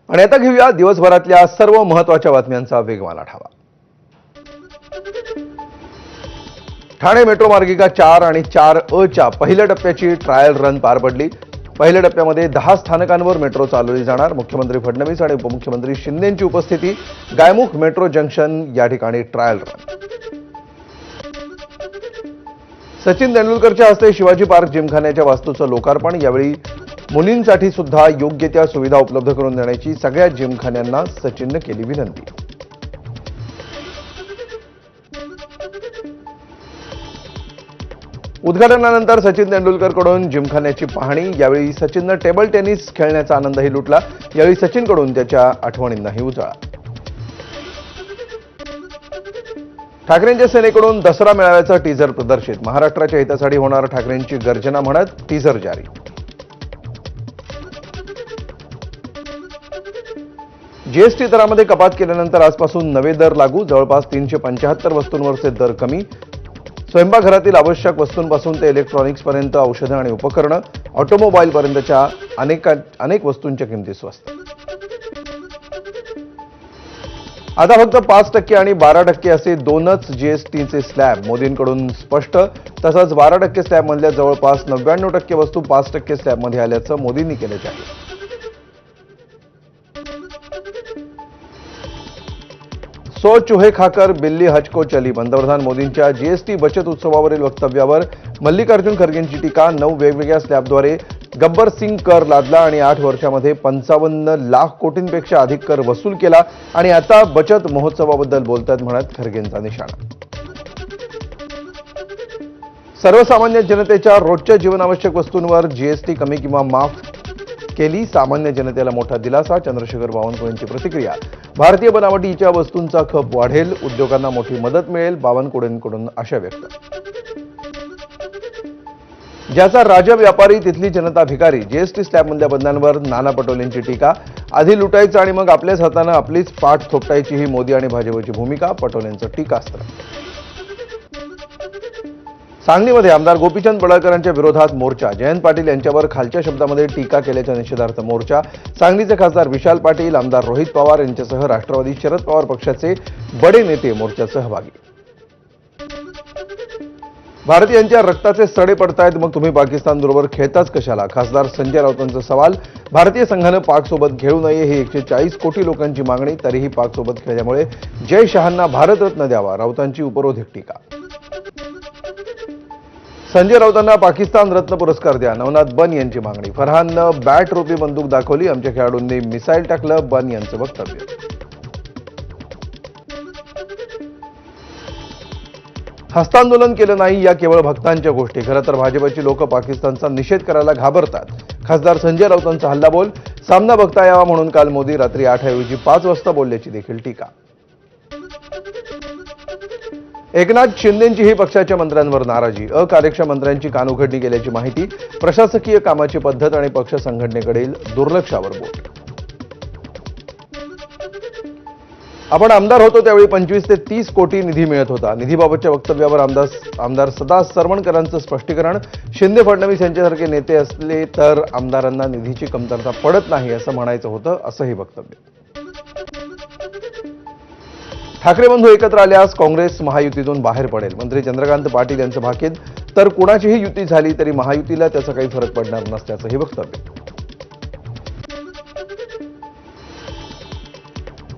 आणि आता घेऊया दिवसभरातल्या सर्व महत्त्वाच्या बातम्यांचा वेगवान आढावा। ठाणे मेट्रो मार्गिका 4 आणि 4A च्या पहिल्या टप्प्याची ट्रायल रन पार पडली। पहिल्या टप्प्यामध्ये 10 स्थानकांवर मेट्रो चालवली जाणार। मुख्यमंत्री फडणवीस आणि उपमुख्यमंत्री शिंदेंची उपस्थिती। गायमुख मेट्रो जंक्शन या ठिकाणी ट्रायल रन। सचिन तेंडुलकरच्या हस्ते शिवाजी पार्क जिमखान्याच्या वास्तूचं लोकार्पण। यावेळी मुलींसाठी सुद्धा योग्य त्या सुविधा उपलब्ध करून देण्याची सगळ्या जिमखान्यांना सचिनने केली विनंती। उद्घाटनानंतर सचिन तेंडुलकरकडून जिमखान्याची पाहणी। यावेळी सचिनने टेबल टेनिस खेळण्याचा आनंदही लुटला। यावेळी सचिनकडून त्याच्या आठवणींनाही उजाळा। ठाकरेंच्या सेनेकडून दसरा मेळाव्याचा टीझर प्रदर्शित। महाराष्ट्राच्या हितासाठी होणार ठाकरेंची गर्जना म्हणत टीझर जारी। जीएसटी दरामध्ये कपात केल्यानंतर आजपासून नवे दर लागू। जवळपास 375 वस्तूंवरचे दर कमी। स्वयंपाकघरातील आवश्यक वस्तूंपासून ते इलेक्ट्रॉनिक्सपर्यंत औषधं आणि उपकरणं, ऑटोमोबाईलपर्यंतच्या अनेक वस्तूंच्या किमती स्वस्त। आता फक्त 5% आणि 12% असे दोनच जीएसटीचे स्लॅब मोदींकडून स्पष्ट। तसंच 12% स्लॅबमधल्या जवळपास 99% वस्तू 5% स्लॅबमध्ये आल्याचं मोदींनी केलं जाहीर। सो चूहे खाकर बिल्ली हज को चली। पंतप्रधान मोदींच्या जीएसटी बचत उत्सवावरील वक्तव्यावर मल्लिकार्जुन खरगेंची टीका। 9 वेगवेगळ्या स्लॅबद्वारे गब्बर सिंग कर लादला आणि 8 वर्षांमध्ये 55 लाख कोटींपेक्षा अधिक कर वसूल केला आणि आता बचत महोत्सवाबद्दल बोलतात म्हणत खरगेंचा निशाणा। सर्वसामान्य जनतेच्या रोजच्या जीवनावश्यक वस्तूंवर जीएसटी कमी किंवा माफ केली। सामान्य जनतेला मोठा दिलासा। चंद्रशेखर बावनकुळेंची प्रतिक्रिया। भारतीय बनावटीच्या वस्तूंचा खप वाढेल, उद्योगांना मोठी मदत मिळेल। बावनकुळेंकडून आशा व्यक्त। ज्याचा राजा व्यापारी तिथली जनता भिकारी। जीएसटी स्लॅबमधल्या बंधांवर नाना पटोलेंची टीका। आधी लुटायचं आणि मग आपल्याच हातानं आपलीच पाठ थोपटायची ही मोदी आणि भाजपची भूमिका। पटोलेंचं टीकास्त्र। सांगलीमध्ये आमदार गोपीचंद पडळकरांच्या विरोधात मोर्चा। जयंत पाटील यांच्यावर खालच्या शब्दामध्ये टीका केल्याच्या निषेधार्थ मोर्चा। सांगलीचे खासदार विशाल पाटील, आमदार रोहित पवार यांच्यासह राष्ट्रवादी शरद पवार पक्षाचे बडे नेते मोर्चात सहभागी। भारतीयांच्या रक्ताचे सडे पडतायत, मग तुम्ही पाकिस्तानबरोबर खेळताच कशाला? खासदार संजय राऊतांचा सवाल। भारतीय संघानं पाकसोबत खेळू नये ही 140 कोटी लोकांची मागणी। तरीही पाकसोबत खेळल्यामुळे जय शहांना भारतरत्न द्यावा, राऊतांची उपरोधिक टीका। संजय राऊतांना पाकिस्तान रत्न पुरस्कार द्या, नवनाथ बन यांची मागणी। फरहाननं बॅट रूपी बंदूक दाखवली, आमच्या खेळाडूंनी मिसाईल टाकलं, बन यांचं वक्तव्य। हस्तांदोलन केलं नाही या केवळ भक्तांच्या गोष्टी। खरं तर भाजपची लोक पाकिस्तानचा निषेध करायला घाबरतात। खासदार संजय राऊतांचा हल्लाबोल। सामना बघता यावा म्हणून काल मोदी रात्री 8 ऐवजी 5 वाजता बोलल्याची देखील टीका। एकनाथ शिंदेंचीही पक्षाच्या मंत्र्यांवर नाराजी। अकार्यक्षम मंत्र्यांची कानउघडणी केल्याची माहिती। प्रशासकीय कामाची पद्धत आणि पक्ष संघटनेकडील दुर्लक्षावर बोट। आपण आमदार होतो त्यावेळी 25 ते 30 कोटी निधी मिळत होता। निधीबाबतच्या वक्तव्यावर आमदार सदा सरवणकरांचं स्पष्टीकरण। शिंदे फडणवीस यांच्यासारखे नेते असले तर आमदारांना निधीची कमतरता पडत नाही असं म्हणायचं होतं, असंही वक्तव्य। ठाकरे बंधू एकत्र आल्यास काँग्रेस महायुतीतून बाहेर पडेल। मंत्री चंद्रकांत पाटील यांचं भाकीत। तर कुणाचीही युती झाली तरी महायुतीला त्याचा काही फरक पडणार नसल्याचंही वक्तव्य।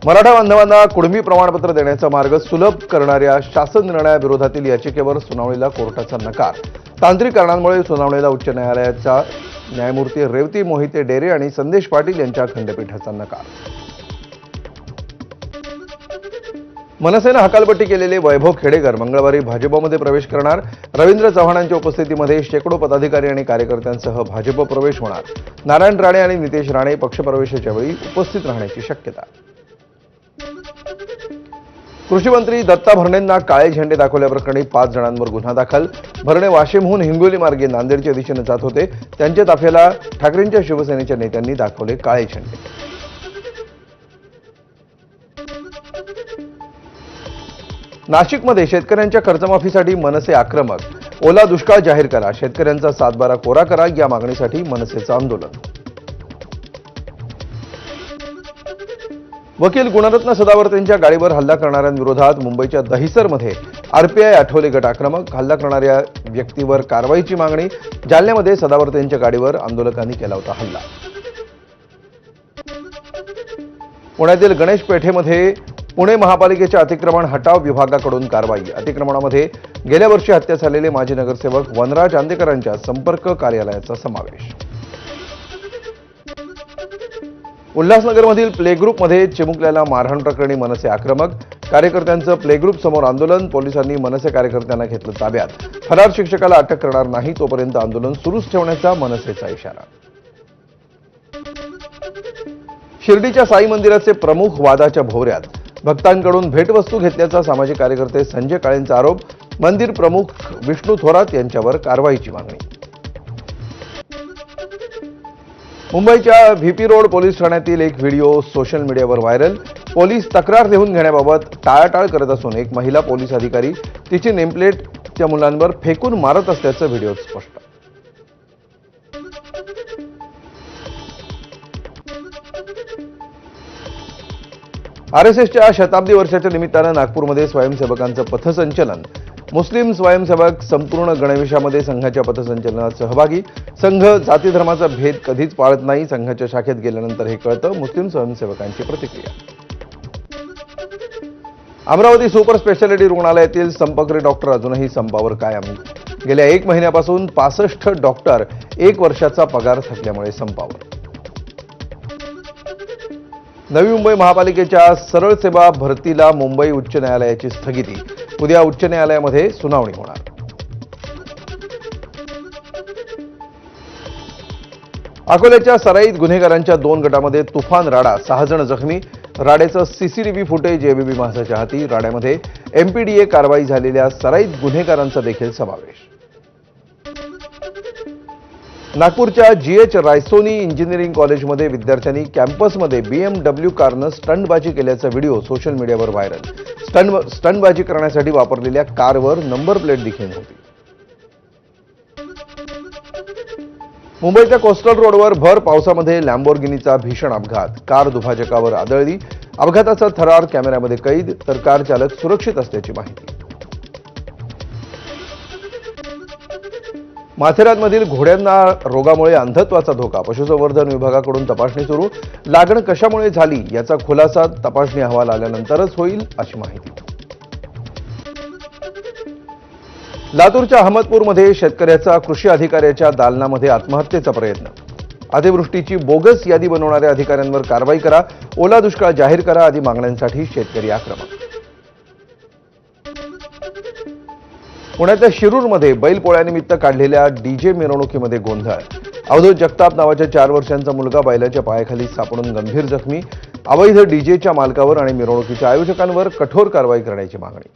मराठा बांधवांना कुणबी प्रमाणपत्र देण्याचा मार्ग सुलभ करणाऱ्या शासन निर्णयाविरोधातील याचिकेवर सुनावणीला कोर्टाचा नकार। तांत्रिक कारणांमुळे सुनावणीला उच्च न्यायालयाच्या न्यायमूर्ती रेवती मोहिते डेरे आणि संदेश पाटील यांच्या खंडपीठाचा नकार। मनसेनं हकालपट्टी केलेले वैभव खेडेकर मंगळवारी भाजपमध्ये प्रवेश करणार। रवींद्र चव्हाणांच्या उपस्थितीमध्ये शेकडो पदाधिकारी आणि कार्यकर्त्यांसह भाजप प्रवेश होणार। नारायण राणे आणि नितेश राणे पक्षप्रवेशाच्या वेळी उपस्थित राहण्याची शक्यता। कृषी मंत्री दत्ता भरणेंना काळे झेंडे दाखवल्याप्रकरणी 5 जणांवर गुन्हा दाखल। भरणे वाशिमहून हिंगोली मार्गे नांदेडच्या दिशेने जात होते। त्यांच्या ताफ्याला ठाकरेंच्या शिवसेनेच्या नेत्यांनी दाखवले काळे झेंडे। नाशिकमध्ये शेतकऱ्यांच्या कर्जमाफीसाठी मनसे आक्रमक। ओला दुष्काळ जाहीर करा, शेतकऱ्यांचा 7/12 कोरा करा या मागणीसाठी मनसेचं आंदोलन। वकील गुणरत्न सदावर्त यांच्या गाडीवर हल्ला करणाऱ्यांविरोधात मुंबईच्या दहिसरमध्ये आरपीआय आठवले गट आक्रमक. हल्ला करणाऱ्या व्यक्तीवर कारवाईची मागणी. जालन्यामध्ये सदावर्त यांच्या गाडीवर आंदोलकांनी केला होता हल्ला. पुण्यातील गणेश पेठेमध्ये पुणे महापालिकेच्या अतिक्रमण हटाव विभागाकडून कारवाई. अतिक्रमणामध्ये गेल्या वर्षी हत्या झालेले माजी नगरसेवक वनराज आंदेकरांच्या संपर्क कार्यालयाचा समावेश. उल्हासनगरमधील प्ले ग्रुपमध्ये चिमुकल्याला मारहाण प्रकरणी मनसे आक्रमक. कार्यकर्त्यांचं प्ले ग्रुप समोर आंदोलन. पोलिसांनी मनसे कार्यकर्त्यांना घेतलं ताब्यात. फरार शिक्षकाला अटक करणार नाही तोपर्यंत आंदोलन सुरूच ठेवण्याचा मनसेचा इशारा. शिर्डीच्या साई मंदिराचे प्रमुख वादाच्या भोवऱ्यात. भक्तांकडून भेटवस्तू घेतल्याचा सामाजिक कार्यकर्ते संजय काळेंचा आरोप. मंदिर प्रमुख विष्णू थोरात यांच्यावर कारवाईची मागणी. मुंबईच्या व्हीपी रोड पोलीस ठाण्यातील एक व्हिडिओ सोशल मीडियावर व्हायरल. पोलीस तक्रार लिहून घेण्याबाबत टाळाटाळ करत असून एक महिला पोलीस अधिकारी तिची नेमप्लेट त्या मुलांवर फेकून मारत असल्याचं व्हिडिओत स्पष्ट. आरएसएसच्या शताब्दी वर्षाच्या निमित्तानं नागपूरमध्ये स्वयंसेवकांचं पथसंचलन. मुस्लिम स्वयंसेवक संपूर्ण गणवेशामध्ये संघाच्या पथसंचलनात सहभागी. संघ जाती धर्माचा भेद कधीच पाळत नाही. संघाच्या शाखेत गेल्यानंतर हे कळतं. मुस्लिम स्वयंसेवकांची प्रतिक्रिया. अमरावती सुपर स्पेशालिटी रुग्णालयातील संपकरी डॉक्टर अजूनही संपावर कायम. गेल्या 1 महिन्यापासून 65 डॉक्टर 1 वर्षाचा पगार थकल्यामुळे संपावर. नवी मुंबई महापालिकेच्या सरळ सेवा भरतीला मुंबई उच्च न्यायालयाची स्थगिती. उद्या उच्च न्यायालयामध्ये सुनावणी होणार. अकोल्याच्या सराईत गुन्हेगारांच्या 2 गटामध्ये तुफान राडा. 6 जण जखमी. राड्याचं सीसीटीव्ही फुटेज एबीपी माझाच्या हाती. राड्यामध्ये एमपीडीए कारवाई झालेल्या सराईत गुन्हेगारांचा देखील समावेश. नागपूरच्या जीएच रायसोनी इंजिनिअरिंग कॉलेजमध्ये विद्यार्थ्यांनी कॅम्पसमध्ये बीएमडब्ल्यू कारनं स्टंटबाजी केल्याचा व्हिडिओ सोशल मीडियावर व्हायरल. स्टंटबाजी करण्यासाठी वापरलेल्या कारवर नंबर प्लेट देखील नव्हती. मुंबईच्या कोस्टल रोडवर भर पावसामध्ये लॅम्बोर्गिनीचा भीषण अपघात. कार दुभाजकावर आदळली. अपघाताचा थरार कॅमेऱ्यामध्ये कैद. तर कार चालक सुरक्षित असल्याची माहिती. माथेरानमधील घोड्यांना रोगामुळे अंधत्वाचा धोका. पशुसंवर्धन विभागाकडून तपासणी सुरू. लागण कशामुळे झाली याचा खुलासा तपासणी अहवाल आल्यानंतरच होईल अशी माहिती. लातूरच्या अहमदपूरमध्ये शेतकऱ्याचा कृषी अधिकाऱ्याच्या दालनामध्ये आत्महत्येचा प्रयत्न. अतिवृष्टीची बोगस यादी बनवणाऱ्या अधिकाऱ्यांवर कारवाई करा. ओला दुष्काळ जाहीर करा आदी मागण्यांसाठी शेतकरी आक्रमक. पुण्याच्या शिरूरमध्ये बैलपोळ्यानिमित्त काढलेल्या डीजे मिरवणुकीमध्ये गोंधळ. अवधूत जगताप नावाच्या 4 वर्षांचा मुलगा बैलाच्या पायाखाली सापडून गंभीर जखमी. अवैध डीजेच्या मालकावर आणि मिरवणुकीच्या आयोजकांवर कठोर कारवाई करण्याची मागणी.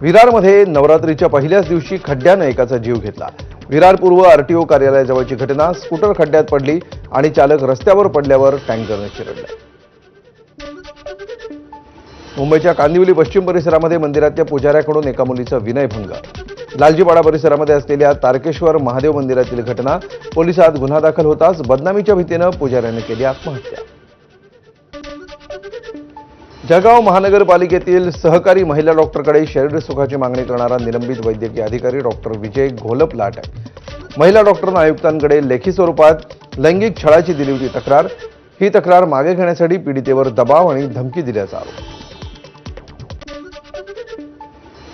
विरारमध्ये नवरात्रीच्या पहिल्याच दिवशी खड्ड्यानं एकाचा जीव घेतला. विरार पूर्व आरटीओ कार्यालयाजवळची घटना. स्कूटर खड्ड्यात पडली आणि चालक रस्त्यावर पडल्यावर टँकरने चिरडला. मुंबईच्या कांदिवली पश्चिम परिसरामध्ये मंदिरातल्या पुजाऱ्याकडून एका मुलीचा विनयभंग. लालजीपाडा परिसरामध्ये असलेल्या तारकेश्वर महादेव मंदिरातील घटना. पोलिसात गुन्हा दाखल होताच बदनामीच्या भीतीनं पुजाऱ्याने केली आत्महत्या. जळगाव महानगरपालिकेतील सहकारी महिला डॉक्टरकडे शरीर सुखाची मागणी करणारा निलंबित वैद्यकीय अधिकारी डॉक्टर विजय घोलप लाट आहे. महिला डॉक्टरनं आयुक्तांकडे लेखी स्वरूपात लैंगिक छळाची दिली होती तक्रार. ही तक्रार मागे घेण्यासाठी पीडितेवर दबाव आणि धमकी दिल्याचा आरोप.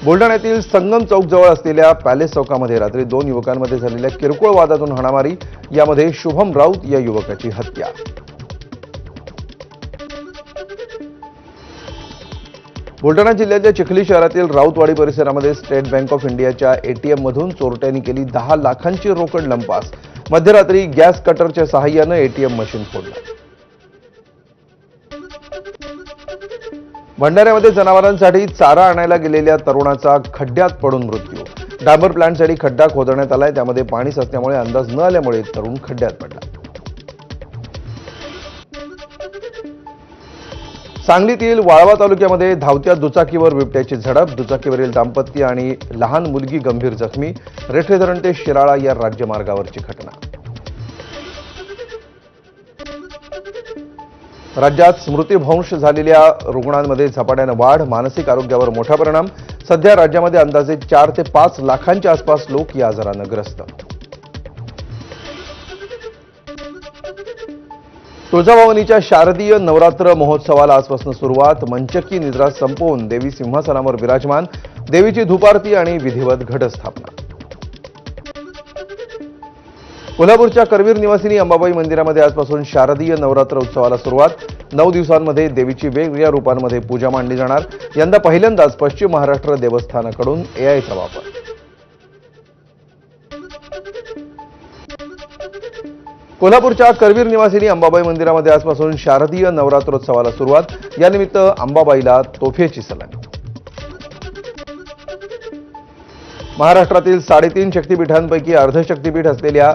बुलढाण्यातील संगम चौकजवळ असलेल्या पॅलेस चौकामध्ये रात्री 2 युवकांमध्ये झालेल्या किरकोळ वादातून हाणामारी. यामध्ये शुभम राऊत या युवकाची हत्या. बुलढाणा जिल्ह्याच्या चिखली शहरातील राऊतवाडी परिसरामध्ये स्टेट बँक ऑफ इंडियाच्या एटीएममधून चोरट्यांनी केली 10 लाखांची रोकड लंपास. मध्यरात्री गॅस कटरच्या सहाय्यानं एटीएम मशीन फोडलं. भंडाऱ्यामध्ये जनावरांसाठी चारा आणायला गेलेल्या तरुणाचा खड्ड्यात पडून मृत्यू. डांबर प्लांटसाठी खड्डा खोदण्यात आलाय. त्यामध्ये पाणी साचल्यामुळे अंदाज न आल्यामुळे तरुण खड्ड्यात पडला. सांगलीतील वाळवा तालुक्यामध्ये धावत्या दुचाकीवर बिबट्याची झडप. दुचाकीवरील दाम्पत्य आणि लहान मुलगी गंभीर जखमी. रेठे धरण ते शिराळा या राज्यमार्गावरची घटना. राज्यात स्मृतिभ्रंश झालेल्या रुग्णांमध्ये झपाट्यानं वाढ, मानसिक आरोग्यावर मोठा परिणाम. सध्या राज्यामध्ये अंदाजे 4 ते 5 लाखांच्या आसपास लोक या आजारानं ग्रस्त. तुळजाभवानीच्या शारदीय नवरात्र महोत्सवाला आजपासून सुरुवात. मंचकी निद्रा संपवून देवी सिंहासनावर विराजमान. देवीची धूपारती आणि विधिवत घटस्थापना. कोल्हापूरच्या करवीर निवासिनी अंबाबाई मंदिरामध्ये आजपासून शारदीय नवरात्र उत्सवाला सुरुवात. 9 दिवसांमध्ये देवीची वेगवेगळ्या रूपांमध्ये पूजा मांडली जाणार. यंदा पहिल्यांदाच पश्चिम महाराष्ट्र देवस्थानाकडून एआयचा वापर. कोल्हापूरच्या करवीर निवासिनी अंबाबाई मंदिरामध्ये आजपासून शारदीय नवरात्रोत्सवाला सुरुवात. यानिमित्त अंबाबाईला तोफेची सलामी. महाराष्ट्रातील 3.5 शक्तिपीठांपैकी अर्धशक्तिपीठ असलेल्या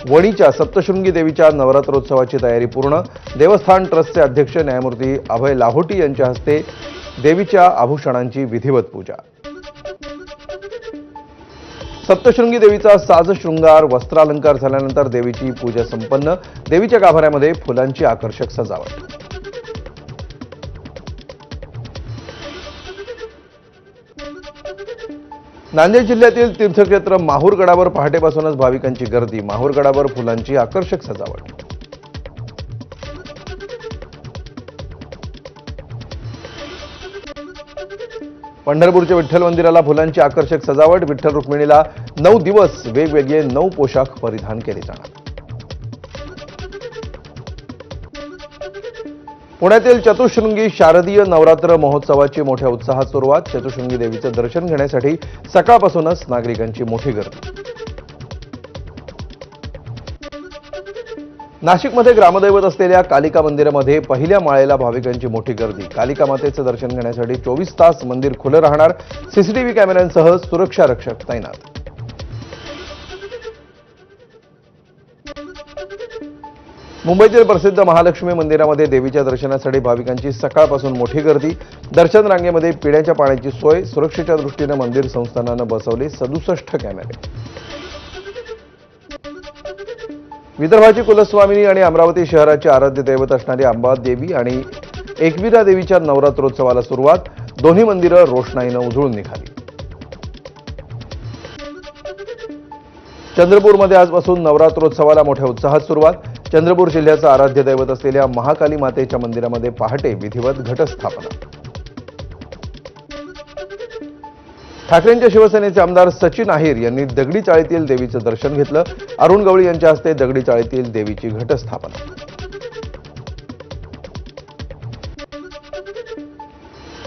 वणीच्या सप्तशृंगी देवीच्या नवरात्रोत्सवाची तयारी पूर्ण. देवस्थान ट्रस्टचे अध्यक्ष न्यायमूर्ती अभय लाहोटी यांच्या हस्ते देवीच्या आभूषणांची विधिवत पूजा. सप्तशृंगी देवीचा साज शृंगार, वस्त्रालंकार झाल्यानंतर देवीची पूजा संपन्न. देवीच्या गाभाऱ्यामध्ये फुलांची आकर्षक सजावट. नांदेड जिल्ह्यातील तीर्थक्षेत्र माहूरगडावर पहाटेपासूनच भाविकांची गर्दी. माहूरगडावर फुलांची आकर्षक सजावट. पंढरपूरच्या विठ्ठल मंदिराला फुलांची आकर्षक सजावट. विठ्ठल रुक्मिणीला 9 दिवस वेगवेगळे 9 पोशाख परिधान केले जाणार. पुण्यातील चतुःशृंगी शारदीय नवरात्र महोत्सवाची मोठ्या उत्साहात सुरुवात. चतुःशृंगी देवीचं दर्शन घेण्यासाठी सकाळपासूनच नागरिकांची मोठी गर्दी. नाशिकमध्ये ग्रामदैवत असलेल्या कालिका मंदिरामध्ये पहिल्या माळेला भाविकांची मोठी गर्दी. कालिका मातेचं दर्शन घेण्यासाठी 24 तास मंदिर खुलं राहणार. सीसीटीव्ही कॅमेऱ्यांसह सुरक्षा रक्षक तैनात. मुंबईतील प्रसिद्ध महालक्ष्मी मंदिरामध्ये देवीच्या दर्शनासाठी भाविकांची सकाळपासून मोठी गर्दी. दर्शन रांगेमध्ये पिण्याच्या पाण्याची सोय. सुरक्षेच्या दृष्टीनं मंदिर संस्थानानं बसवले 67 कॅमेरे. विदर्भाची कुलस्वामिनी आणि अमरावती शहराचे आराध्य दैवत असणारी अंबादेवी आणि एकविरा देवीच्या नवरात्रोत्सवाला सुरुवात. दोन्ही मंदिरं रोषणाईनं उजळून निघाली. चंद्रपूरमध्ये आजपासून नवरात्रोत्सवाला मोठ्या उत्साहात सुरुवात. चंद्रपूर जिल्ह्याचं आराध्य दैवत असलेल्या महाकाली मातेच्या मंदिरामध्ये पहाटे विधिवत घटस्थापना. ठाकरेंच्या शिवसेनेचे आमदार सचिन अहिर यांनी दगडी चाळीतील देवीचं दर्शन घेतलं. अरुण गवळी यांच्या हस्ते दगडी चाळीतील देवीची घटस्थापना.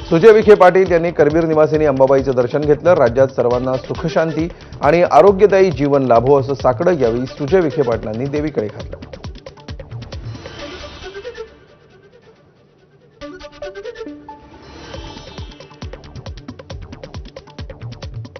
सुजय विखे पाटील यांनी करवीर निवासिनी अंबाबाईचं दर्शन घेतलं. राज्यात सर्वांना सुखशांती आणि आरोग्यदायी जीवन लाभो असं साकडं यावेळी सुजय विखे पाटलांनी देवीकडे घातलं.